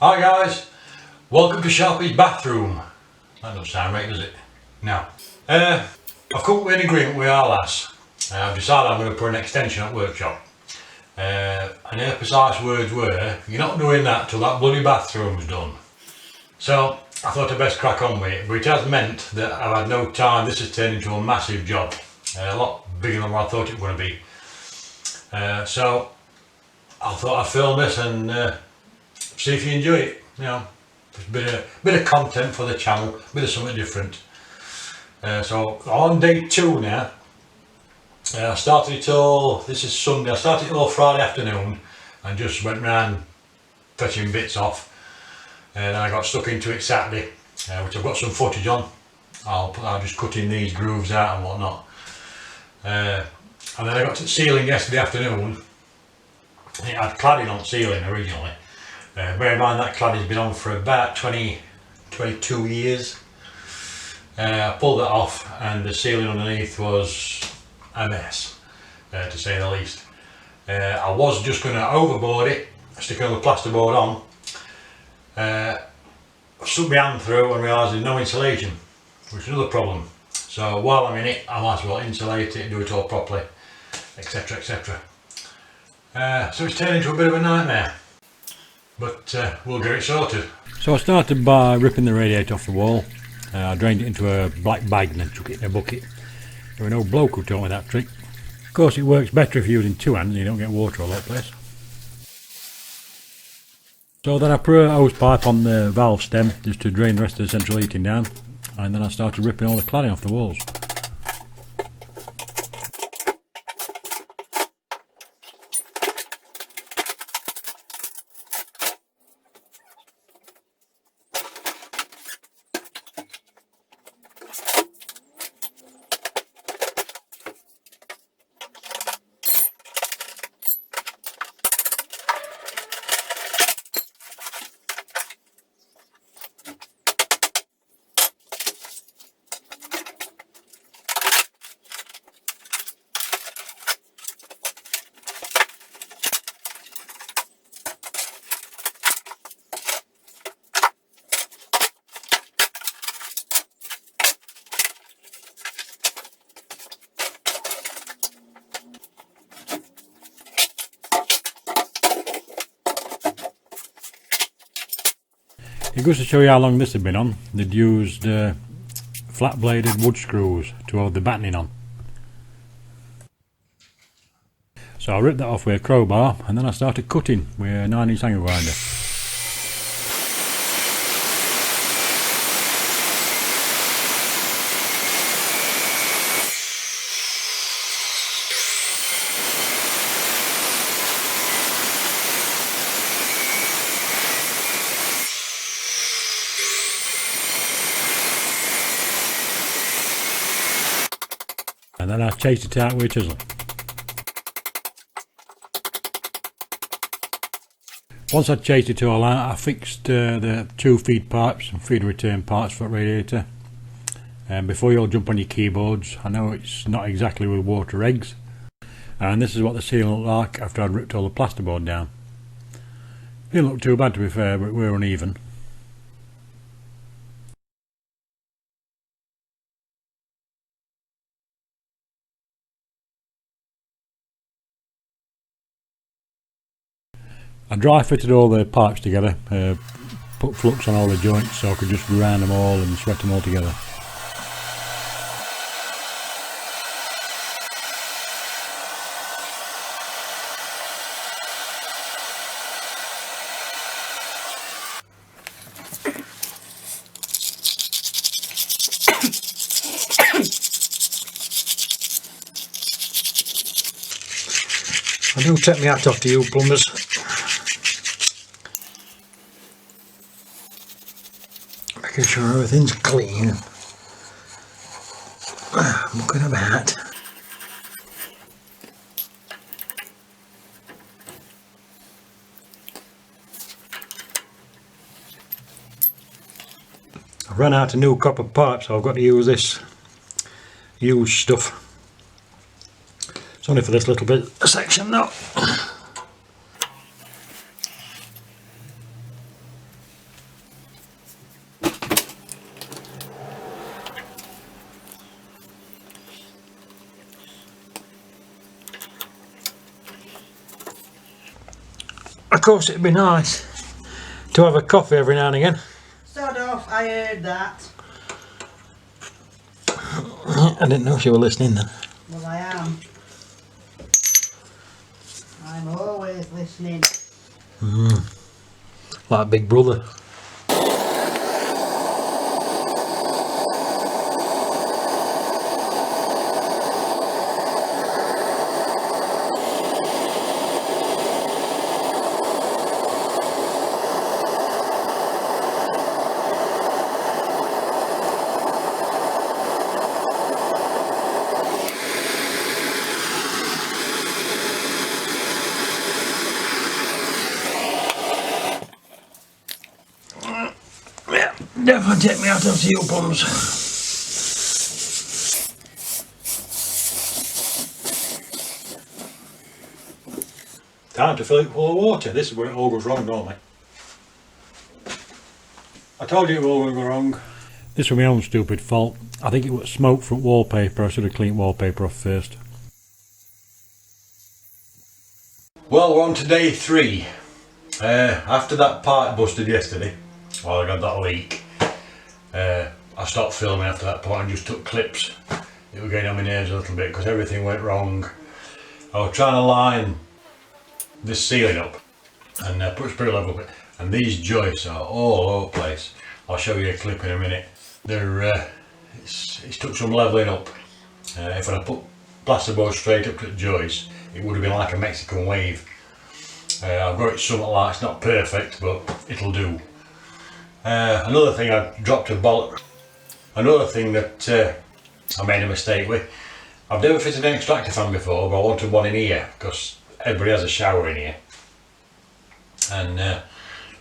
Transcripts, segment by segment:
Hi guys, welcome to Sharpey's bathroom. That doesn't sound right, does it? No. I've come to an agreement with our lass. I've decided I'm going to put an extension at workshop. And her precise words were, you're not doing that till that bloody bathroom's done. So I thought I'd best crack on with it, but it has meant that I've had no time. This has turned into a massive job. A lot bigger than what I thought it was going to be. So I thought I'd film this and see if you enjoy it. You know, just a bit of content for the channel, a bit of something different. So on day 2 now. I started it all, this is Sunday, I started it all Friday afternoon and just went round fetching bits off, and I got stuck into it Saturday, which I've got some footage on. I'll just cut in these grooves out and whatnot. And then I got to ceiling yesterday afternoon. It had cladding on ceiling originally. Bear in mind that cladding's been on for about 22 years. I pulled that off and the ceiling underneath was a mess, to say the least. I was just going to overboard it, stick another plasterboard on. Stuck my hand through and realised there's no insulation, which is another problem. So while I'm in it, I might as well insulate it, do it all properly, etc, etc. So it's turned into a bit of a nightmare, but we'll get it sorted. So I started by ripping the radiator off the wall. I drained it into a black bag and then chucked it in a bucket. There was no bloke who taught me that trick. Of course it works better if you're using 2 hands and you don't get water all over the place. So then I put a hose pipe on the valve stem just to drain the rest of the central heating down, and then I started ripping all the cladding off the walls. It goes to show you how long this had been on. They'd used flat bladed wood screws to hold the battening on. So I ripped that off with a crowbar and then I started cutting with a 9-inch angle grinder. And then I chased it out with a chisel. Once I'd chased it all out, I fixed the 2 feed pipes and feed return parts for the radiator. And before you all jump on your keyboards, I know it's not exactly with water eggs. And this is what the ceiling looked like after I'd ripped all the plasterboard down. Didn't look too bad to be fair, but we were uneven. I dry fitted all the pipes together, put flux on all the joints so I could just round them all and sweat them all together. I do take my hat off to you plumbers. Making sure everything's clean. Looking about. I've run out of new copper pipe, so I've got to use this used stuff. It's only for this little bit section though. course it'd be nice to have a coffee every now and again. Sod off, I heard that. I didn't know if you were listening then. Well, I am. I'm always listening. Like Big Brother. Yeah, definitely take me out of fuel pumps. Time to fill it full of water. This is where it all goes wrong, don't I? I told you it all would go wrong. This was my own stupid fault. I think it was smoke from wallpaper. I should have cleaned wallpaper off first. Well, we're on to day 3. After that part busted yesterday, well, I got that leak. I stopped filming after that point and just took clips. It was getting on my nerves a little bit because everything went wrong. I was trying to line this ceiling up and put spirit level up, and these joists are all over the place. I'll show you a clip in a minute. It's took some levelling up. If I'd put plasterboard straight up to the joist, it would have been like a Mexican wave. I've got it somewhat like, it's not perfect, but it'll do. Another thing I dropped a bollock. Another thing that I made a mistake with. I've never fitted an extractor fan before, but I wanted one in here because everybody has a shower in here. And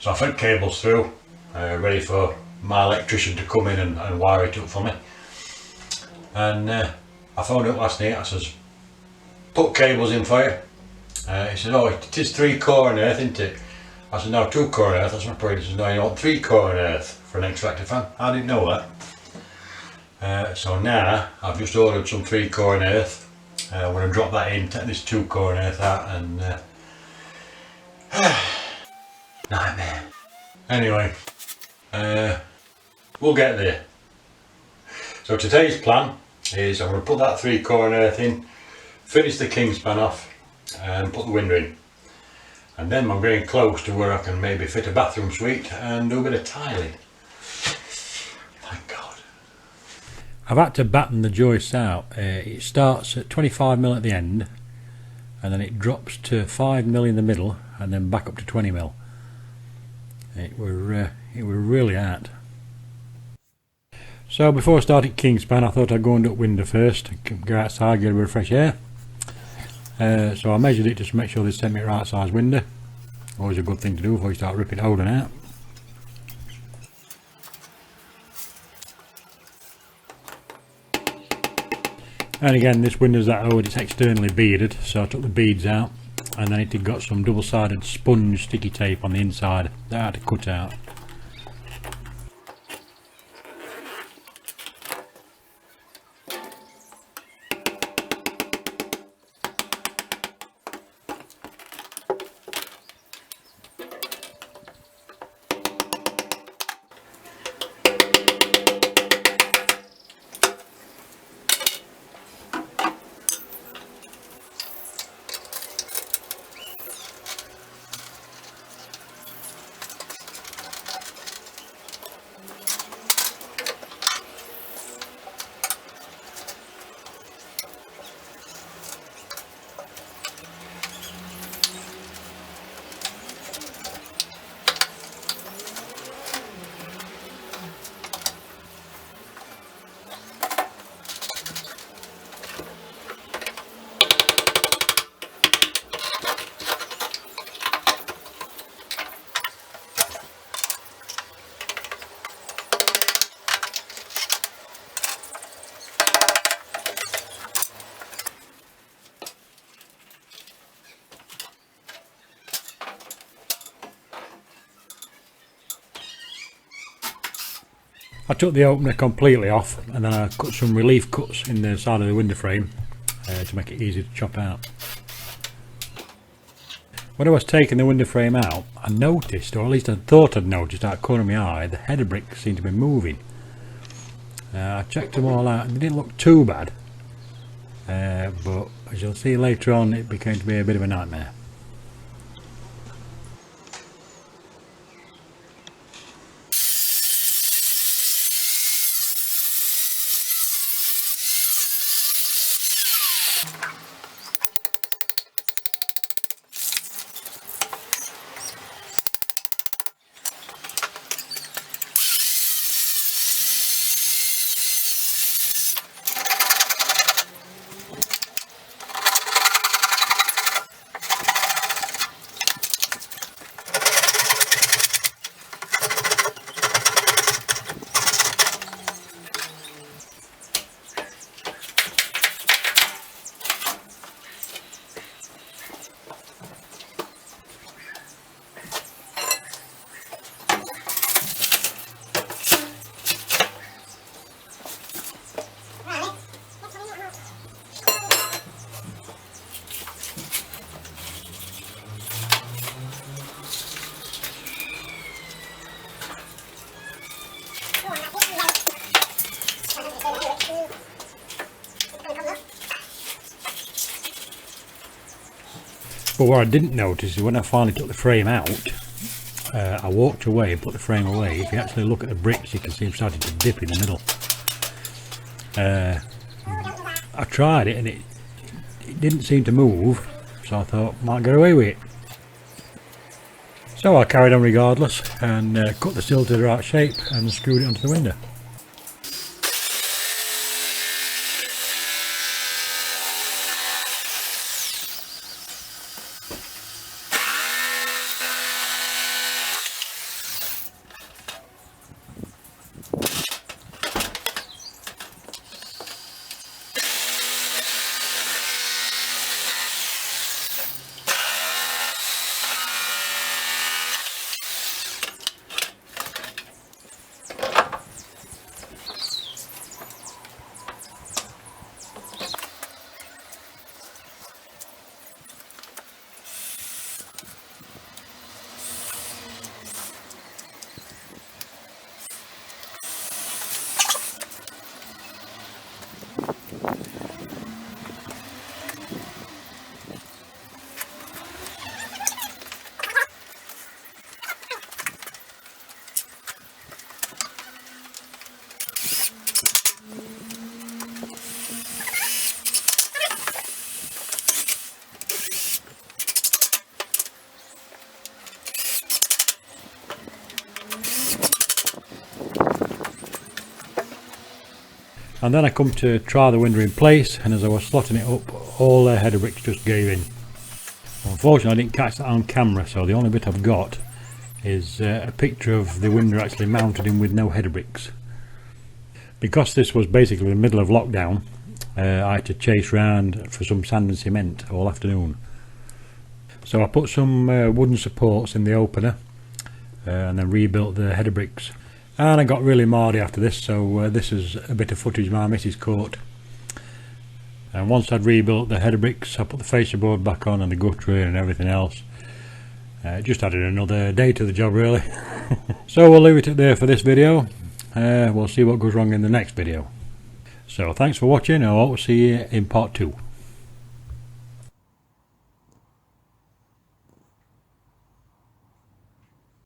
so I fed cables through, ready for my electrician to come in and wire it up for me. And I phoned up last night. I says, put cables in for you. He said, oh, it is 3 core and earth, isn't it? I said, no, 2 core and earth. That's my point. He said, no, you want 3 core and earth for an extractor fan. I didn't know that. So now I've just ordered some 3 core and earth. I'm going to drop that in, take this 2 core and earth out, and nightmare. Anyway, we'll get there. So today's plan is I'm going to put that 3 core and earth in, finish the king span off, and put the window in. And then I'm getting close to where I can maybe fit a bathroom suite and do a bit of tiling. Thank God. I've had to batten the joists out. It starts at 25mm at the end, and then it drops to 5mm in the middle, and then back up to 20mm. It were really hard. So before I started Kingspan, I thought I'd go and do window first, go outside, get a bit of fresh air. So I measured it just to make sure they sent me the right size window. Always a good thing to do before you start ripping holding out. And again, this window's that old, it's externally beaded, so I took the beads out, and then it had got some double-sided sponge sticky tape on the inside that I had to cut out. I took the opener completely off, and then I cut some relief cuts in the side of the window frame to make it easy to chop out. When I was taking the window frame out, I noticed, or at least I thought I'd noticed out of the corner of my eye, the header bricks seemed to be moving. I checked them all out and they didn't look too bad, but as you'll see later on, it became to be a bit of a nightmare. But what I didn't notice is when I finally took the frame out, I walked away and put the frame away. If you actually look at the bricks, you can see them starting to dip in the middle. I tried it and it didn't seem to move, so I thought might get away with it. So I carried on regardless and cut the sill to the right shape and screwed it onto the window. And then I come to try the window in place, and as I was slotting it up, all the header bricks just gave in. Unfortunately I didn't catch that on camera, so the only bit I've got is a picture of the window actually mounted in with no header bricks. Because this was basically the middle of lockdown, I had to chase round for some sand and cement all afternoon. So I put some wooden supports in the opener and then rebuilt the header bricks. And I got really mardy after this, so this is a bit of footage my missus caught. And once I'd rebuilt the header bricks, I put the fascia board back on and the gutter in and everything else. Just added another day to the job really. So we'll leave it there for this video. We'll see what goes wrong in the next video. So thanks for watching, and I will see you in part 2.